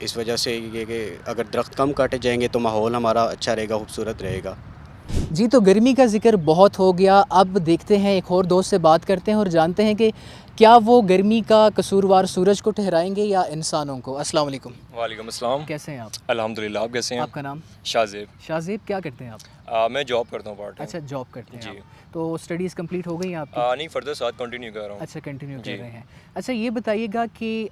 اس وجہ سے یہ کہ اگر درخت کم کاٹے جائیں گے تو ماحول ہمارا اچھا رہے گا، خوبصورت رہے گا۔ جی تو گرمی کا ذکر بہت ہو گیا، اب دیکھتے ہیں ایک اور دوست سے بات کرتے ہیں اور جانتے ہیں کہ کیا وہ گرمی کا قصوروار سورج کو ٹھہرائیں گے یا انسانوں کو۔ السلام علیکم، وعلیکم السلام۔ کیسے ہیں آپ؟ الحمدللہ، آپ کیسے ہیں؟ آپ کا نام؟ شاہ زیب۔ شاہ زیب، کیا کرتے ہیں آپ؟ میں جاب کرتا ہوں پارٹ ٹائم۔ اچھا، جاب کرتے ہیں جی۔ آپ، تو اسٹڈیز کمپلیٹ ہو گئی ہیں آپ کی؟ نہیں، فردر ساتھ کنٹینیو کر رہا ہوں۔ اچھا، کنٹینیو جی۔ کر رہے ہیں۔ اچھا یہ بتائیے گا کہ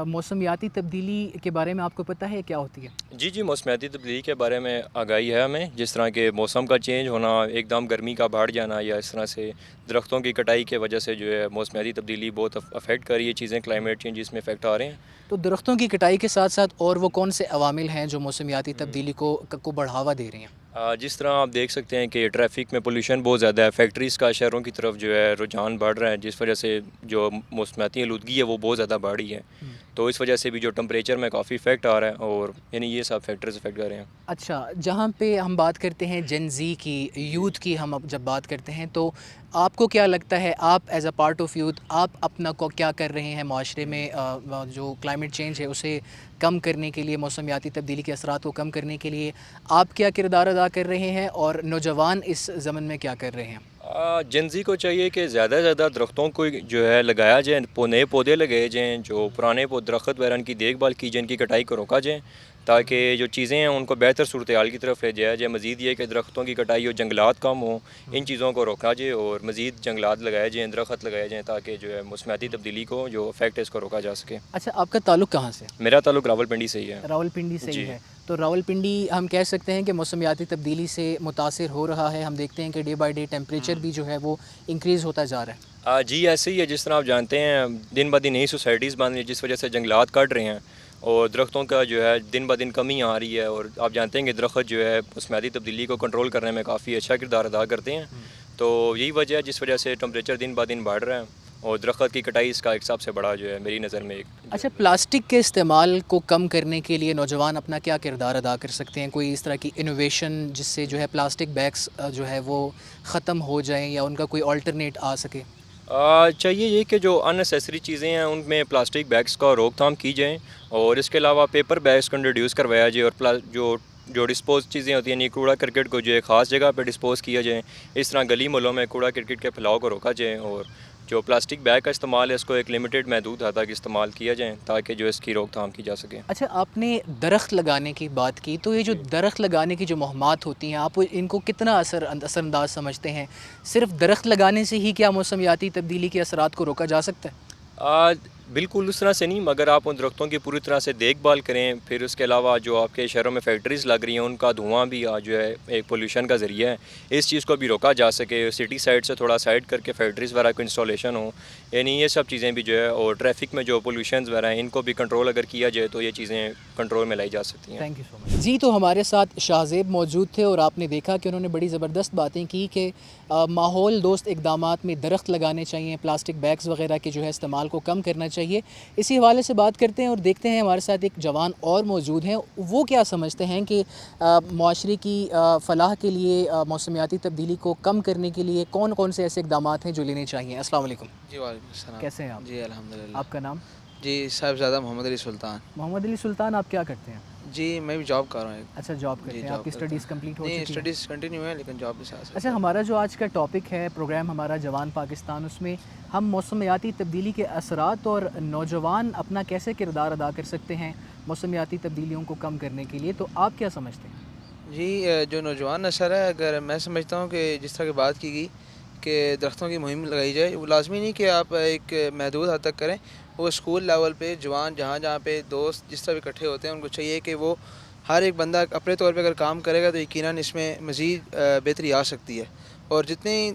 موسمیاتی تبدیلی کے بارے میں آپ کو پتہ ہے کیا ہوتی ہے؟ جی، موسمیاتی تبدیلی کے بارے میں آگاہی ہے ہمیں، جس طرح کہ موسم کا چینج ہونا، ایک دم گرمی کا بڑھ جانا، یا اس طرح سے درختوں کی کٹائی کی وجہ سے جو ہے موسمیاتی تبدیلی بہت افیکٹ کر رہی ہے چیزیں، کلائمیٹ چینج اس میں افیکٹ آ رہے ہیں۔ تو درختوں کی کٹائی کے ساتھ ساتھ اور وہ کون سے عوامل ہیں جو موسمیاتی تبدیلی کو بڑھاوا دے رہی ہیں؟ جس طرح آپ دیکھ سکتے ہیں کہ ٹریفک میں پولوشن بہت زیادہ ہے، فیکٹریز کا شہروں کی طرف جو ہے رجحان بڑھ رہا ہے، جس وجہ سے جو موسمیاتی آلودگی ہے وہ بہت زیادہ بڑھ رہی ہے، تو اس وجہ سے بھی جو ٹمپریچر میں کافی افیکٹ آ رہا ہے، اور یعنی یہ سب فیکٹرز افیکٹ کر رہے ہیں۔ اچھا، جہاں پہ ہم بات کرتے ہیں جن زی کی، یوتھ کی، ہم جب بات کرتے ہیں تو آپ کو کیا لگتا ہے، آپ as a part of youth آپ اپنا کو کیا کر رہے ہیں معاشرے میں جو کلائمیٹ چینج ہے اسے کم کرنے کے لیے، موسمیاتی تبدیلی کے اثرات کو کم کرنے کے لیے آپ کیا کردار ادا کر رہے ہیں، اور نوجوان اس ضمن میں کیا کر رہے ہیں؟ جنزی کو چاہیے کہ زیادہ سے زیادہ درختوں کو جو ہے لگایا جائے، نئے پودے لگائے جائیں، جو پرانے درخت وغیرہ ان کی دیکھ بھال کی جائے، ان کی کٹائی کو روکا جائے، تاکہ جو چیزیں ہیں ان کو بہتر صورتحال کی طرف لے جایا جائے۔ مزید یہ کہ درختوں کی کٹائی ہو، جنگلات کم ہوں، ان چیزوں کو روکا جائے، اور مزید جنگلات لگائے جائیں، درخت لگائے جائیں، تاکہ جو ہے موسمیاتی تبدیلی کو جو افیکٹ ہے اس کو روکا جا سکے۔ اچھا، آپ کا تعلق کہاں سے؟ میرا تعلق راولپنڈی سے ہی ہے۔ راولپنڈی سے ہی جی۔ ہے، تو راولپنڈی ہم کہہ سکتے ہیں کہ موسمیاتی تبدیلی سے متاثر ہو رہا ہے، ہم دیکھتے ہیں کہ ڈے بائی ڈے ٹیمپریچر بھی جو ہے وہ انکریز ہوتا جا رہا ہے۔ جی ایسے ہی ہے، جس طرح آپ جانتے ہیں دن بہ دن نئی سوسائٹیز بن رہی ہیں، جس وجہ سے جنگلات کٹ رہے ہیں، اور درختوں کا جو ہے دن بہ دن کمی آ رہی ہے، اور آپ جانتے ہیں کہ درخت جو ہے موسمیاتی تبدیلی کو کنٹرول کرنے میں کافی اچھا کردار ادا کرتے ہیں، تو یہی وجہ ہے جس وجہ سے ٹمپریچر دن بہ دن بڑھ رہا ہے، اور درخت کی کٹائی اس کا ایک سب سے بڑا جو ہے میری نظر میں ایک۔ اچھا، پلاسٹک کے استعمال کو کم کرنے کے لیے نوجوان اپنا کیا کردار ادا کر سکتے ہیں؟ کوئی اس طرح کی انوویشن جس سے جو ہے پلاسٹک بیگس جو ہے وہ ختم ہو جائیں، یا ان کا کوئی آلٹرنیٹ آ سکے؟ چاہیے یہ کہ جو ان نیسیسری چیزیں ہیں ان میں پلاسٹک بیگس کا روک تھام کی جائیں، اور اس کے علاوہ پیپر بیگس کو انٹروڈیوس کروایا جائے، اور جو ڈسپوز چیزیں ہوتی ہیں، یعنی کوڑا کرکٹ کو جو ہے خاص جگہ پہ ڈسپوز کیا جائے، اس طرح گلی محلوں میں کوڑا کرکٹ کے پھیلاؤ کو روکا جائے، اور جو پلاسٹک بیگ کا استعمال ہے اس کو ایک لمیٹڈ محدود حد تک استعمال کیا جائے، تاکہ جو اس کی روک تھام کی جا سکے۔ اچھا، آپ نے درخت لگانے کی بات کی، تو یہ جو درخت لگانے کی جو مہمات ہوتی ہیں آپ ان کو کتنا اثر انداز سمجھتے ہیں؟ صرف درخت لگانے سے ہی کیا موسمیاتی تبدیلی کے اثرات کو روکا جا سکتا ہے؟ بالکل اس طرح سے نہیں، مگر آپ ان درختوں کی پوری طرح سے دیکھ بھال کریں، پھر اس کے علاوہ جو آپ کے شہروں میں فیکٹریز لگ رہی ہیں ان کا دھواں بھی جو ہے ایک پولیوشن کا ذریعہ ہے، اس چیز کو بھی روکا جا سکے، سٹی سائڈ سے تھوڑا سائڈ کر کے فیکٹریز وغیرہ کو انسٹالیشن ہو، یعنی یہ سب چیزیں بھی جو ہے، اور ٹریفک میں جو پولوشنز وغیرہ ہیں ان کو بھی کنٹرول اگر کیا جائے تو یہ چیزیں کنٹرول میں لائی جا سکتی ہیں۔ تھینک یو سو مچ۔ جی تو ہمارے ساتھ شاہ زیب موجود تھے، اور آپ نے دیکھا کہ انہوں نے بڑی زبردست باتیں کی کہ ماحول دوست اقدامات میں درخت لگانے چاہیے، پلاسٹک بیگز وغیرہ کے جو ہے استعمال کو کم کرنا چاہیے۔ اسی حوالے سے بات کرتے ہیں اور دیکھتے ہیں ہمارے ساتھ ایک جوان اور موجود ہیں، وہ کیا سمجھتے ہیں کہ معاشرے کی فلاح کے لیے، موسمیاتی تبدیلی کو کم کرنے کے لیے کون کون سے ایسے اقدامات ہیں جو لینے چاہیے؟ السلام علیکم۔ جی وعلیکم السلام۔ کیسے ہیں آپ؟ جی الحمدللہ۔ آپ کا نام؟ جی صاحبزادہ محمد علی سلطان۔ محمد علی سلطان، آپ کیا کرتے ہیں؟ جی میں بھی جاب کر رہا ہوں۔ اچھا، جاب کرتے ہیں، آپ کی اسٹڈیز کمپلیٹ ہو چکی ہیں؟ اسٹڈیز کنٹینیو ہے لیکن جاب بھی ساتھ۔ اچھا، ہمارا جو آج کا ٹاپک ہے پروگرام ہمارا جوان پاکستان، اس میں ہم موسمیاتی تبدیلی کے اثرات اور نوجوان اپنا کیسے کردار ادا کر سکتے ہیں موسمیاتی تبدیلیوں کو کم کرنے کے لیے، تو آپ کیا سمجھتے ہیں؟ جی جو نوجوان نسل ہے، اگر میں سمجھتا ہوں کہ جس طرح کی بات کی گئی کہ درختوں کی مہم لگائی جائے، وہ لازمی نہیں کہ آپ ایک محدود حد تک کریں، وہ اسکول لیول پہ جوان جہاں پہ دوست جس طرح بھی اکٹھے ہوتے ہیں ان کو چاہیے کہ وہ ہر ایک بندہ اپنے طور پہ اگر کام کرے گا تو یقیناً اس میں مزید بہتری آ سکتی ہے، اور جتنی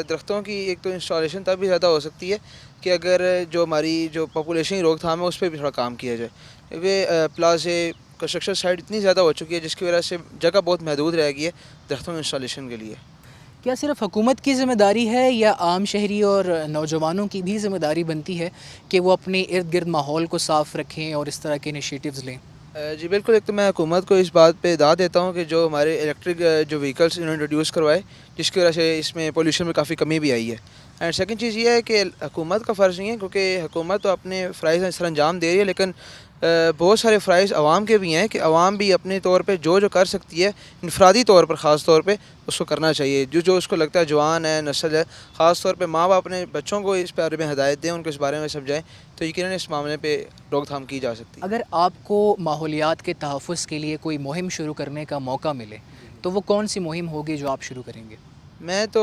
درختوں کی ایک تو انسٹالیشن تب بھی زیادہ ہو سکتی ہے کہ اگر جو ہماری جو پاپولیشن کی روک تھام ہے اس پہ بھی تھوڑا کام کیا جائے، کیونکہ پلازے کنسٹرکشن سائٹ اتنی زیادہ ہو چکی ہے جس کی وجہ سے جگہ بہت محدود رہ گئی ہے درختوں کی انسٹالیشن کے لیے۔ کیا صرف حکومت کی ذمہ داری ہے یا عام شہری اور نوجوانوں کی بھی ذمہ داری بنتی ہے کہ وہ اپنے ارد گرد ماحول کو صاف رکھیں اور اس طرح کے انیشیٹیوز لیں؟ جی بالکل، ایک تو میں حکومت کو اس بات پہ داد دیتا ہوں کہ جو ہمارے الیکٹرک جو وہیکلس انہوں نے انٹروڈیوس کروائے، جس کی وجہ سے اس میں پولوشن میں کافی کمی بھی آئی ہے۔ اینڈ سیکنڈ چیز یہ ہے کہ حکومت کا فرض نہیں ہے، کیونکہ حکومت تو اپنے فرائض سر انجام دے رہی ہے، لیکن بہت سارے فرائض عوام کے بھی ہیں کہ عوام بھی اپنے طور پہ جو کر سکتی ہے انفرادی طور پر خاص طور پہ اس کو کرنا چاہیے. جو اس کو لگتا ہے جوان ہے, نسل ہے, خاص طور پہ ماں باپ اپنے بچوں کو اس بارے میں ہدایت دیں, ان کو اس بارے میں سمجھائیں, تو یقیناً اس معاملے پہ روک تھام کی جا سکتی ہے. اگر آپ کو ماحولیات کے تحفظ کے لیے کوئی مہم شروع کرنے کا موقع ملے تو وہ کون سی مہم ہوگی جو آپ شروع کریں گے؟ میں تو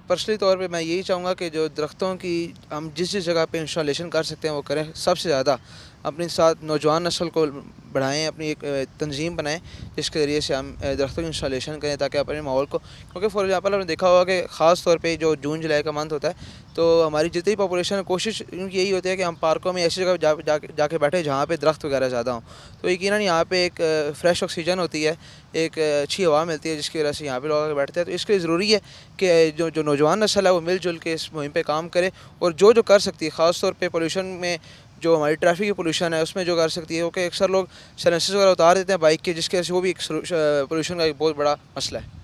پرسنلی طور پہ میں یہی چاہوں گا کہ جو درختوں کی ہم جس جگہ پہ انسٹالیشن کر سکتے ہیں وہ کریں. سب سے زیادہ اپنے ساتھ نوجوان نسل کو بڑھائیں, اپنی ایک تنظیم بنائیں جس کے ذریعے سے ہم درختوں کی انسٹالیشن کریں تاکہ اپنے ماحول کو, کیونکہ فار ایگزامپل آپ نے دیکھا ہوگا کہ خاص طور پہ جو جون جولائی کا منتھ ہوتا ہے تو ہماری جتنی پاپولیشن ہے کوشش ان کی یہی ہوتی ہے کہ ہم پارکوں میں ایسی جگہ جا کے بیٹھیں جہاں پہ درخت وغیرہ زیادہ ہوں. تو یقیناً یہاں پہ ایک فریش آکسیجن ہوتی ہے, ایک اچھی ہوا ملتی ہے جس کی وجہ سے یہاں پہ لوگ بیٹھتے ہیں. تو اس کے لیے ضروری ہے کہ جو نوجوان نسل ہے وہ مل جل کے اس مہم پہ کام کرے اور جو کر سکتی ہے, خاص طور پہ پولوشن میں جو ہماری ٹریفک کی پولوشن ہے اس میں جو کر سکتی ہے, کیونکہ اکثر لوگ سائلنسرز وغیرہ اتار دیتے ہیں بائک کے, جس کی وجہ سے وہ بھی ایک پولوشن کا ایک بہت بڑا مسئلہ ہے.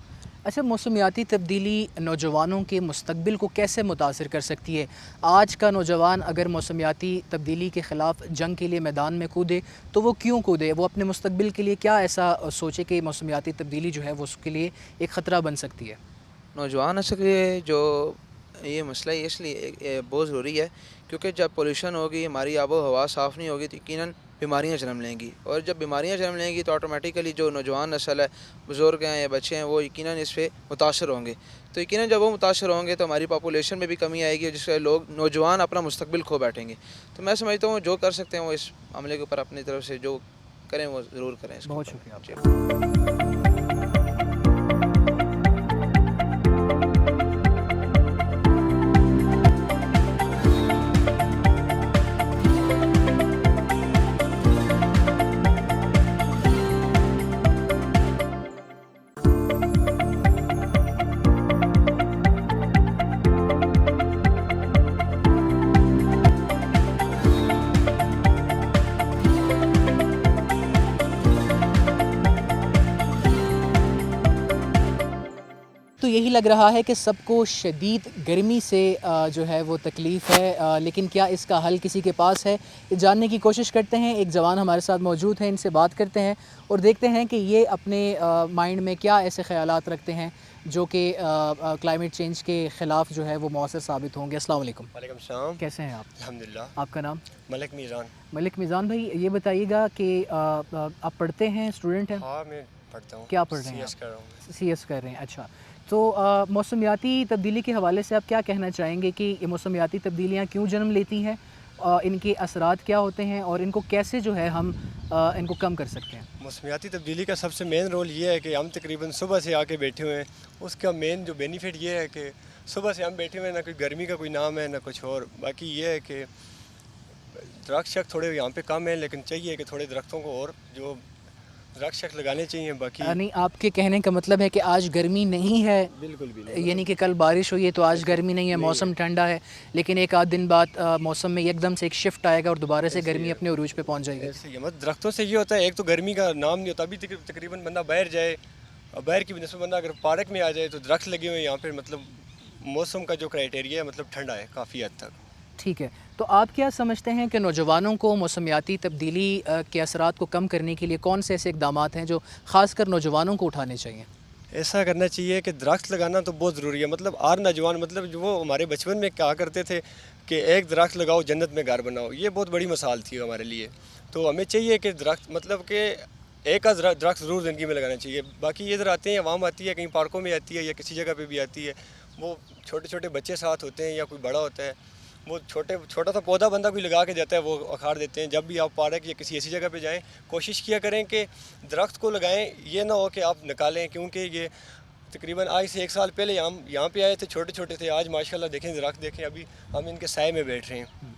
اچھا, موسمیاتی تبدیلی نوجوانوں کے مستقبل کو کیسے متاثر کر سکتی ہے؟ آج کا نوجوان اگر موسمیاتی تبدیلی کے خلاف جنگ کے لیے میدان میں کودے تو وہ کیوں کودے؟ وہ اپنے مستقبل کے لیے کیا ایسا سوچے کہ موسمیاتی تبدیلی جو ہے وہ اس کے لیے ایک خطرہ بن سکتی ہے؟ نوجوان نسل کے لیے جو یہ مسئلہ ہے اس لیے بہت ضروری ہے کیونکہ جب پولوشن ہوگی, ہماری آب و ہوا صاف نہیں ہوگی تو یقیناً بیماریاں جنم لیں گی, اور جب بیماریاں جنم لیں گی تو آٹومیٹیکلی جو نوجوان نسل ہے, بزرگ ہیں یا بچے ہیں, وہ یقیناً اس پہ متاثر ہوں گے. تو یقیناً جب وہ متاثر ہوں گے تو ہماری پاپولیشن میں بھی کمی آئے گی, جس سے لوگ نوجوان اپنا مستقبل کھو بیٹھیں گے. تو میں سمجھتا ہوں جو کر سکتے ہیں وہ اس عملے کے اوپر اپنی طرف سے جو کریں وہ ضرور کریں. اس بہت شکریہ آپ جی. تو یہی لگ رہا ہے کہ سب کو شدید گرمی سے جو ہے وہ تکلیف ہے, لیکن کیا اس کا حل کسی کے پاس ہے؟ یہ جاننے کی کوشش کرتے ہیں. ایک جوان ہمارے ساتھ موجود ہیں, ان سے بات کرتے ہیں اور دیکھتے ہیں کہ یہ اپنے مائنڈ میں کیا ایسے خیالات رکھتے ہیں جو کہ کلائمیٹ چینج کے خلاف جو ہے وہ مؤثر ثابت ہوں گے. السلام علیکم. وعلیکم السلام. کیسے ہیں آپ؟ الحمدللہ. آپ کا نام؟ ملک میزان. ملک میزان بھائی, یہ بتائیے گا کہ آپ پڑھتے ہیں, اسٹوڈنٹ ہیں؟ ہاں میں پڑھتا ہوں. کیا پڑھ رہے ہیں؟ CS کر رہا ہوں. CS کر رہے ہیں. اچھا, تو موسمیاتی تبدیلی کے حوالے سے آپ کیا کہنا چاہیں گے کہ یہ موسمیاتی تبدیلیاں کیوں جنم لیتی ہیں, ان کے اثرات کیا ہوتے ہیں اور ان کو کیسے جو ہے ہم ان کو کم کر سکتے ہیں؟ موسمیاتی تبدیلی کا سب سے مین رول یہ ہے کہ ہم تقریباً صبح سے آ کے بیٹھے ہوئے ہیں. اس کا مین جو بینیفٹ یہ ہے کہ صبح سے ہم بیٹھے ہوئے ہیں, نہ کوئی گرمی کا کوئی نام ہے نہ کچھ اور. باقی یہ ہے کہ درخت تھوڑے یہاں پہ کم ہیں, لیکن چاہیے کہ تھوڑے درختوں کو اور جو درخت لگانے چاہیے. باقی نہیں, آپ کے کہنے کا مطلب ہے کہ آج گرمی نہیں ہے, بالکل بھی یعنی کہ کل بارش ہوئی ہے تو آج گرمی نہیں ہے, موسم ٹھنڈا ہے, لیکن ایک آدھ دن بعد موسم میں ایک دم سے ایک شفٹ آئے گا اور دوبارہ سے گرمی اپنے عروج پہ پہنچ جائے گی. ایسے ہی مطلب درختوں سے یہ ہوتا ہے, ایک تو گرمی کا نام نہیں ہوتا. ابھی تقریباً بندہ باہر جائے, اور باہر کی وجہ سے بندہ اگر پارک میں آ جائے تو درخت لگے ہوئے یہاں پہ, مطلب موسم کا جو کرائٹیریا ہے مطلب ٹھنڈا ہے کافی حد تک. ٹھیک ہے, تو آپ کیا سمجھتے ہیں کہ نوجوانوں کو موسمیاتی تبدیلی کے اثرات کو کم کرنے کے لیے کون سے ایسے اقدامات ہیں جو خاص کر نوجوانوں کو اٹھانے چاہیے؟ ایسا کرنا چاہیے کہ درخت لگانا تو بہت ضروری ہے. مطلب آر نوجوان, مطلب جو وہ ہمارے بچپن میں کہا کرتے تھے کہ ایک درخت لگاؤ جنت میں گھر بناؤ, یہ بہت بڑی مثال تھی ہمارے لیے. تو ہمیں چاہیے کہ درخت مطلب کہ ایک درخت ضرور زندگی میں لگانا چاہیے. باقی ادھر آتے ہیں, عوام آتی ہے, کہیں پارکوں میں آتی ہے یا کسی جگہ پہ بھی آتی ہے, وہ چھوٹے چھوٹے بچے ساتھ ہوتے ہیں یا کوئی بڑا ہوتا ہے, وہ چھوٹا سا پودا بندہ کوئی لگا کے جاتا ہے, وہ اکھاڑ دیتے ہیں. جب بھی آپ پارک یا کسی ایسی جگہ پہ جائیں, کوشش کیا کریں کہ درخت کو لگائیں. یہ نہ ہو کہ آپ نکالیں, کیونکہ یہ تقریباً آج سے 1 سال پہلے ہم یہاں پہ آئے تھے, چھوٹے چھوٹے تھے. آج ماشاءاللہ دیکھیں درخت دیکھیں, ابھی ہم ان کے سائے میں بیٹھ رہے ہیں.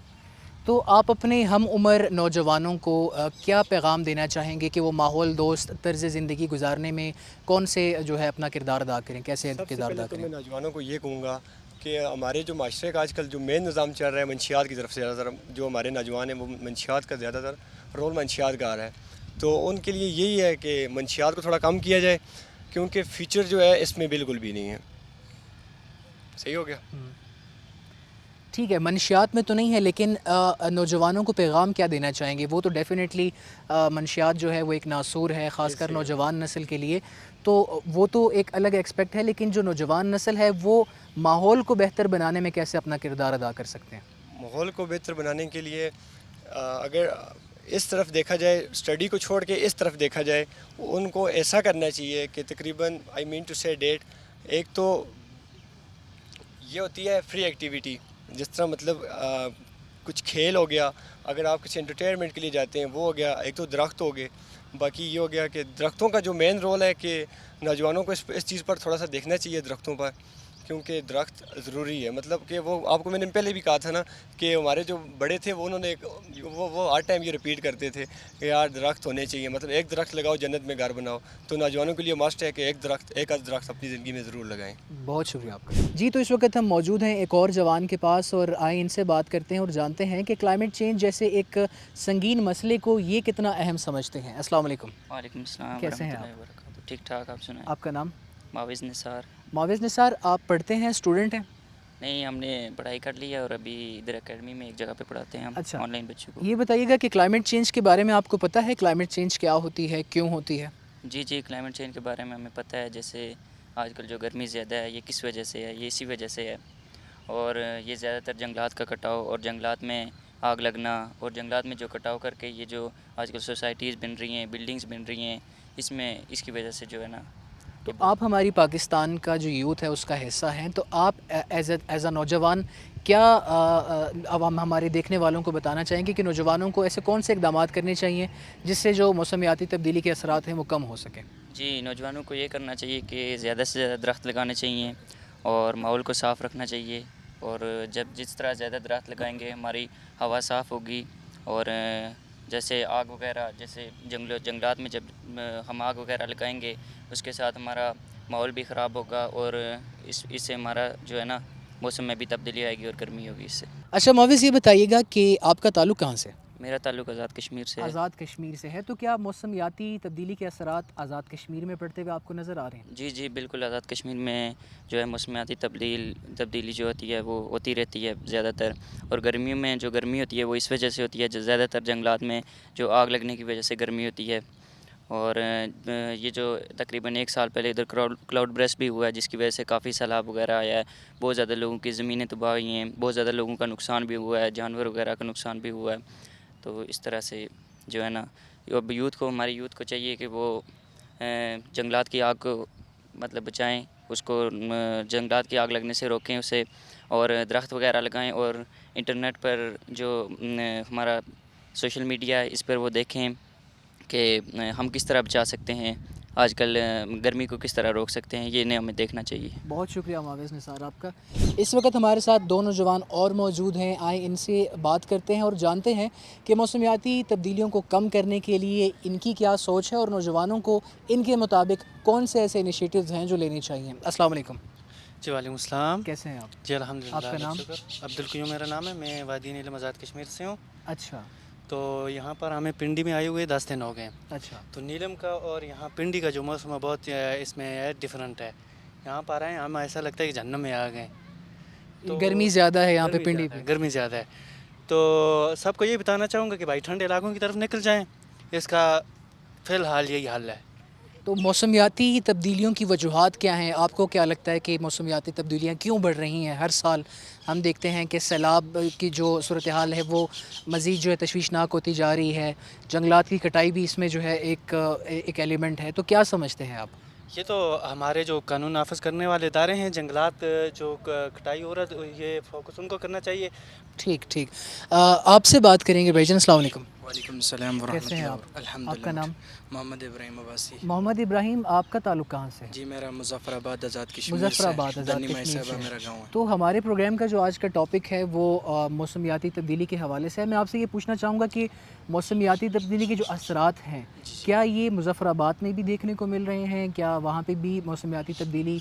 تو آپ اپنے ہم عمر نوجوانوں کو کیا پیغام دینا چاہیں گے کہ وہ ماحول دوست طرز زندگی گزارنے میں کون سے جو ہے اپنا کردار ادا کریں, کیسے کردار ادا تو کریں؟ میں نوجوانوں کو یہ کہوں گا کہ ہمارے جو معاشرے کا آج کل جو مین نظام چل رہا ہے منشیات کی طرف سے, زیادہ تر جو ہمارے نوجوان ہیں وہ منشیات کا زیادہ تر رول منشیات کا آ رہا ہے. تو ان کے لیے یہی ہے کہ منشیات کو تھوڑا کم کیا جائے, کیونکہ فیوچر جو ہے اس میں بالکل بھی نہیں ہے. صحیح ہو گیا؟ ٹھیک ہے، منشیات میں تو نہیں ہے، لیکن نوجوانوں کو پیغام کیا دینا چاہیں گے؟ وہ تو ڈیفینیٹلی منشیات جو ہے وہ ایک ناسور ہے، خاص کر نوجوان نسل کے لیے، تو وہ تو ایک الگ ایکسپیکٹ ہے، لیکن جو نوجوان نسل ہے وہ ماحول کو بہتر بنانے میں کیسے اپنا کردار ادا کر سکتے ہیں؟ ماحول کو بہتر بنانے کے لیے اگر اس طرف دیکھا جائے، اسٹڈی کو چھوڑ کے اس طرف دیکھا جائے، ان کو ایسا کرنا چاہیے کہ تقریباً آئی مین ٹو سے ڈیٹ، ایک تو یہ ہوتی ہے فری ایکٹیویٹی، جس طرح مطلب کچھ کھیل ہو گیا، اگر آپ کسی انٹرٹینمنٹ کے لیے جاتے ہیں وہ ہو گیا، ایک تو درخت ہو گئے، باقی یہ ہو گیا کہ درختوں کا جو مین رول ہے کہ نوجوانوں کو اس چیز پر تھوڑا سا دیکھنا چاہیے درختوں پر، کیونکہ درخت ضروری ہے، مطلب کہ وہ آپ کو میں نے پہلے بھی کہا تھا نا کہ ہمارے جو بڑے تھے وہ انہوں نے وہ ہر ٹائم یہ رپیٹ کرتے تھے کہ یار درخت ہونے چاہیے، مطلب ایک درخت لگاؤ جنت میں گھر بناؤ، تو نوجوانوں کے لیے مسٹ ہے کہ ایک آدھ درخت اپنی زندگی میں ضرور لگائیں۔ بہت شکریہ آپ کا جی۔ تو اس وقت ہم موجود ہیں ایک اور جوان کے پاس، اور آئیں ان سے بات کرتے ہیں اور جانتے ہیں کہ کلائمیٹ چینج جیسے ایک سنگین مسئلے کو یہ کتنا اہم سمجھتے ہیں۔ السلام علیکم۔ وعلیکم السلام کیسے ہیں ورحمۃ اللہ وبرکاتہ۔ ٹھیک ٹھاک، آپ سنائیں؟ آپ کا نام؟ معاوض نثار۔ معاوض نثار، آپ پڑھتے ہیں، اسٹوڈنٹ ہیں؟ نہیں، ہم نے پڑھائی کر لی ہے اور ابھی ادھر اکیڈمی میں ایک جگہ پہ پڑھاتے ہیں ہم، اچھا، آن لائن بچوں کو۔ یہ بتائیے گا کہ کلائمیٹ چینج کے بارے میں آپ کو پتہ ہے کلائمیٹ چینج کیا ہوتی ہے، کیوں ہوتی ہے؟ جی جی، کلائمیٹ چینج کے بارے میں ہمیں پتہ ہے، جیسے آج کل جو گرمی زیادہ ہے یہ کس وجہ سے ہے، یہ اسی وجہ سے ہے، اور یہ زیادہ تر جنگلات کا کٹاؤ اور جنگلات میں آگ لگنا، اور جنگلات میں جو کٹاؤ کر کے یہ جو آج کل سوسائٹیز بن رہی ہیں، بلڈنگز بن رہی ہیں، اس کی وجہ سے جو ہے نا۔ تو آپ ہماری پاکستان کا جو یوتھ ہے اس کا حصہ ہیں، تو آپ ایز اے نوجوان کیا اب ہم ہمارے دیکھنے والوں کو بتانا چاہیں گے کہ نوجوانوں کو ایسے کون سے اقدامات کرنے چاہیے جس سے جو موسمیاتی تبدیلی کے اثرات ہیں وہ کم ہو سکیں؟ جی، نوجوانوں کو یہ کرنا چاہیے کہ زیادہ سے زیادہ درخت لگانے چاہیے اور ماحول کو صاف رکھنا چاہیے، اور جس طرح زیادہ درخت لگائیں گے ہماری ہوا صاف ہوگی، اور جیسے آگ وغیرہ، جیسے جنگلات میں جب ہم آگ وغیرہ لگائیں گے اس کے ساتھ ہمارا ماحول بھی خراب ہوگا، اور اس سے ہمارا جو ہے نا موسم میں بھی تبدیلی آئے گی اور گرمی ہوگی اس سے۔ اچھا معاوض، یہ بتائیے گا کہ آپ کا تعلق کہاں سے؟ میرا تعلق آزاد کشمیر سے ہے۔ آزاد کشمیر سے ہے، تو کیا موسمیاتی تبدیلی کے اثرات آزاد کشمیر میں پڑتے ہوئے آپ کو نظر آ رہے ہیں؟ جی جی بالکل، آزاد کشمیر میں جو ہے موسمیاتی تبدیلی جو ہوتی ہے وہ ہوتی رہتی ہے زیادہ تر، اور گرمیوں میں جو گرمی ہوتی ہے وہ اس وجہ سے ہوتی ہے، جو زیادہ تر جنگلات میں جو آگ لگنے کی وجہ سے گرمی ہوتی ہے، اور یہ جو تقریباً 1 سال پہلے ادھر کلاؤڈ برسٹ بھی ہوا ہے جس کی وجہ سے کافی سیلاب وغیرہ آیا ہے، بہت زیادہ لوگوں کی زمینیں تباہ ہوئی ہیں، بہت زیادہ لوگوں کا نقصان بھی ہوا ہے، جانور وغیرہ کا نقصان بھی ہوا ہے، تو اس طرح سے جو ہے نا اب ہماری یوتھ کو چاہیے کہ وہ جنگلات کی آگ کو مطلب بچائیں، اس کو جنگلات کی آگ لگنے سے روکیں اسے، اور درخت وغیرہ لگائیں، اور انٹرنیٹ پر جو ہمارا سوشل میڈیا ہے اس پر وہ دیکھیں کہ ہم کس طرح بچا سکتے ہیں، آج کل گرمی کو کس طرح روک سکتے ہیں، یہ انہیں ہمیں دیکھنا چاہیے۔ بہت شکریہ معاوض نثار آپ کا۔ اس وقت ہمارے ساتھ 2 نوجوان اور موجود ہیں، آئیں ان سے بات کرتے ہیں اور جانتے ہیں کہ موسمیاتی تبدیلیوں کو کم کرنے کے لیے ان کی کیا سوچ ہے، اور نوجوانوں کو ان کے مطابق کون سے ایسے انیشیٹوز ہیں جو لینی چاہیے۔ السلام علیکم۔ جی وعلیکم السلام۔ کیسے ہیں آپ؟ جی الحمدللہ۔ آپ کا نام؟ عبدالقیوم میرا نام ہے، میں وادی نیلم آزاد کشمیر سے ہوں۔ اچھا تو یہاں پر ہمیں پنڈی میں آئے ہوئے 10 دن ہو گئے۔ اچھا، تو نیلم کا اور یہاں پنڈی کا جو موسم ہے بہت اس میں ڈفرینٹ ہے۔ یہاں پر آئے ہمیں ایسا لگتا ہے کہ جہنم میں آ گئے۔ تو گرمی زیادہ ہے یہاں پہ گرمی پنڈی زیادہ پہ؟ ہے، گرمی زیادہ ہے۔ تو سب کو یہ بتانا چاہوں گا کہ بھائی ٹھنڈے علاقوں کی طرف نکل جائیں، اس کا فی الحال یہی حل ہے۔ تو موسمیاتی تبدیلیوں کی وجوہات کیا ہیں؟ آپ کو کیا لگتا ہے کہ موسمیاتی تبدیلیاں کیوں بڑھ رہی ہیں؟ ہر سال ہم دیکھتے ہیں کہ سیلاب کی جو صورتحال ہے وہ مزید جو ہے تشویشناک ہوتی جا رہی ہے، جنگلات کی کٹائی بھی اس میں جو ہے ایک ایلیمنٹ ہے، تو کیا سمجھتے ہیں آپ؟ یہ تو ہمارے جو قانون نافذ کرنے والے ادارے ہیں، جنگلات جو کٹائی ہو رہا ہے یہ فوکس ان کو کرنا چاہیے۔ ٹھیک آپ سے بات کریں گے بھائی جان۔ السلام علیکم۔ وعلیکم السلام ورحمۃ کیسے ہیں اللہ آپ؟ وبرکاتہ۔ الحمد آپ کا للہ۔ نام؟ محمد ابراہیم عباسی۔ محمد ابراہیم، آپ کا تعلق کہاں سے ہے؟ جی میرا مظفر آباد آزاد کشمیر مظفر آباد آزاد دنی مائی کشمیر صاحبہ سے میرا ہے۔ گاؤں ہے۔ تو ہمارے پروگرام کا جو آج کا ٹاپک ہے وہ موسمیاتی تبدیلی کے حوالے سے ہے۔ میں آپ سے یہ پوچھنا چاہوں گا کہ موسمیاتی تبدیلی کے جو اثرات ہیں کیا یہ مظفر آباد میں بھی دیکھنے کو مل رہے ہیں؟ کیا وہاں پہ بھی موسمیاتی تبدیلی،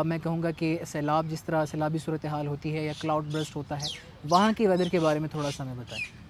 میں کہوں گا کہ سیلاب، جس طرح سیلابی صورتحال ہوتی ہے یا کلاؤڈ برسٹ ہوتا ہے، وہاں کے ویدر کے بارے میں تھوڑا سا ہمیں بتائیں۔